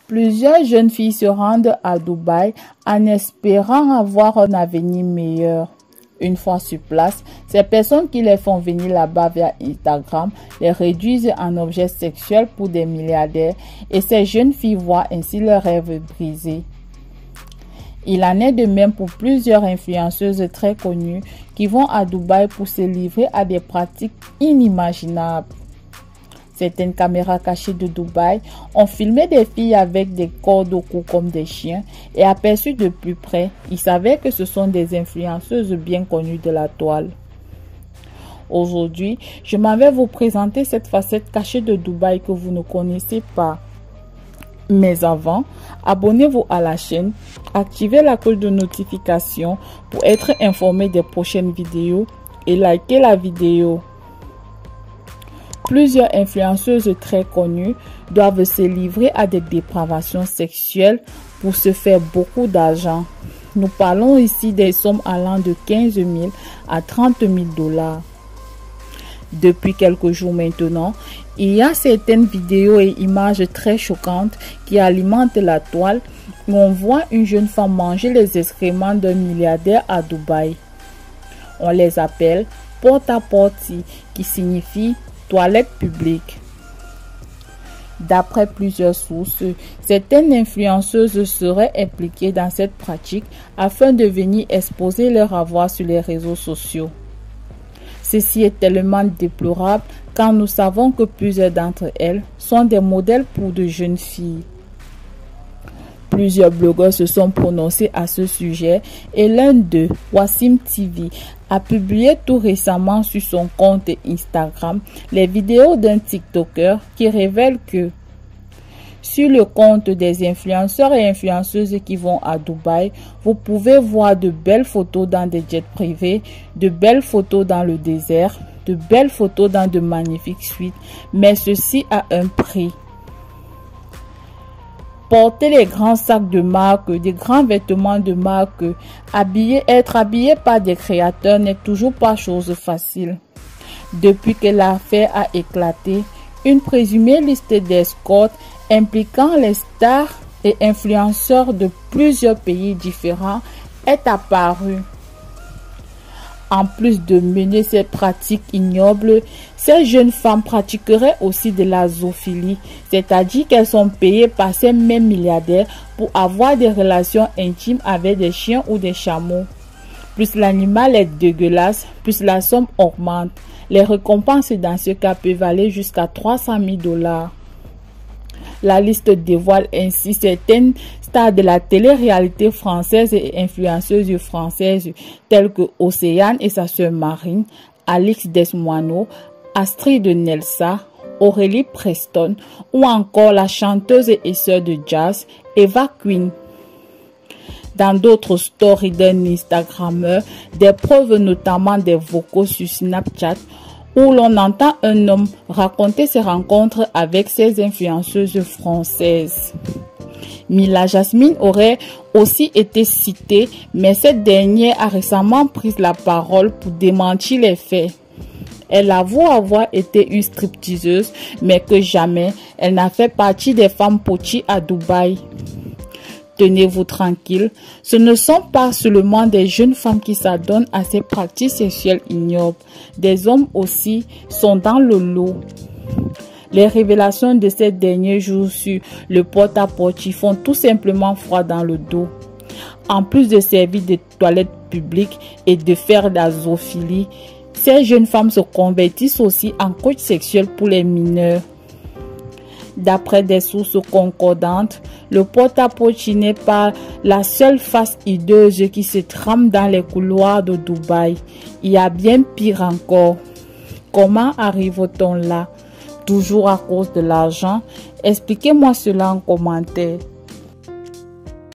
Plusieurs jeunes filles se rendent à Dubaï en espérant avoir un avenir meilleur. Une fois sur place, ces personnes qui les font venir là-bas via Instagram les réduisent en objets sexuels pour des milliardaires et ces jeunes filles voient ainsi leurs rêves brisés. Il en est de même pour plusieurs influenceuses très connues qui vont à Dubaï pour se livrer à des pratiques inimaginables. Certaines caméras cachées de Dubaï ont filmé des filles avec des cordes au cou comme des chiens et aperçues de plus près, ils savaient que ce sont des influenceuses bien connues de la toile. Aujourd'hui, je m'en vais vous présenter cette facette cachée de Dubaï que vous ne connaissez pas. Mais avant, abonnez-vous à la chaîne, activez la cloche de notification pour être informé des prochaines vidéos et likez la vidéo. Plusieurs influenceuses très connues doivent se livrer à des dépravations sexuelles pour se faire beaucoup d'argent. Nous parlons ici des sommes allant de 15 000 à 30 000 $. Depuis quelques jours maintenant, il y a certaines vidéos et images très choquantes qui alimentent la toile où on voit une jeune femme manger les excréments d'un milliardaire à Dubaï. On les appelle porta-potty, qui signifie toilette publique. D'après plusieurs sources, certaines influenceuses seraient impliquées dans cette pratique afin de venir exposer leur avoir sur les réseaux sociaux. Ceci est tellement déplorable quand nous savons que plusieurs d'entre elles sont des modèles pour de jeunes filles. Plusieurs blogueurs se sont prononcés à ce sujet et l'un d'eux, Wassim TV, a publié tout récemment sur son compte Instagram les vidéos d'un TikToker qui révèle que sur le compte des influenceurs et influenceuses qui vont à Dubaï, vous pouvez voir de belles photos dans des jets privés, de belles photos dans le désert, de belles photos dans de magnifiques suites, mais ceci a un prix. Porter les grands sacs de marque, des grands vêtements de marque, être habillé par des créateurs n'est toujours pas chose facile. Depuis que l'affaire a éclaté, une présumée liste d'escortes impliquant les stars et influenceurs de plusieurs pays différents est apparue. En plus de mener ces pratiques ignobles, ces jeunes femmes pratiqueraient aussi de la zoophilie, c'est-à-dire qu'elles sont payées par ces mêmes milliardaires pour avoir des relations intimes avec des chiens ou des chameaux. Plus l'animal est dégueulasse, plus la somme augmente. Les récompenses dans ce cas peuvent aller jusqu'à 300 000 $. La liste dévoile ainsi certaines stars de la télé-réalité française et influenceuses françaises telles que Océane et sa sœur Marine, Alix Desmoineau, Astrid Nelsa, Aurélie Preston ou encore la chanteuse et sœur de jazz Eva Queen. Dans d'autres stories d'un Instagrammeur, des preuves notamment des vocaux sur Snapchat où l'on entend un homme raconter ses rencontres avec ces influenceuses françaises. Mila Jasmine aurait aussi été citée, mais cette dernière a récemment pris la parole pour démentir les faits. Elle avoue avoir été une stripteaseuse, mais que jamais elle n'a fait partie des femmes potis à Dubaï. Tenez-vous tranquille, ce ne sont pas seulement des jeunes femmes qui s'adonnent à ces pratiques sexuelles ignobles. Des hommes aussi sont dans le lot. Les révélations de ces derniers jours sur le porta-potty font tout simplement froid dans le dos. En plus de servir de toilettes publiques et de faire de la zoophilie, ces jeunes femmes se convertissent aussi en coach sexuel pour les mineurs. D'après des sources concordantes, le porta-potty n'est pas la seule face hideuse qui se trame dans les couloirs de Dubaï. Il y a bien pire encore. Comment arrive-t-on là? Toujours à cause de l'argent? Expliquez-moi cela en commentaire.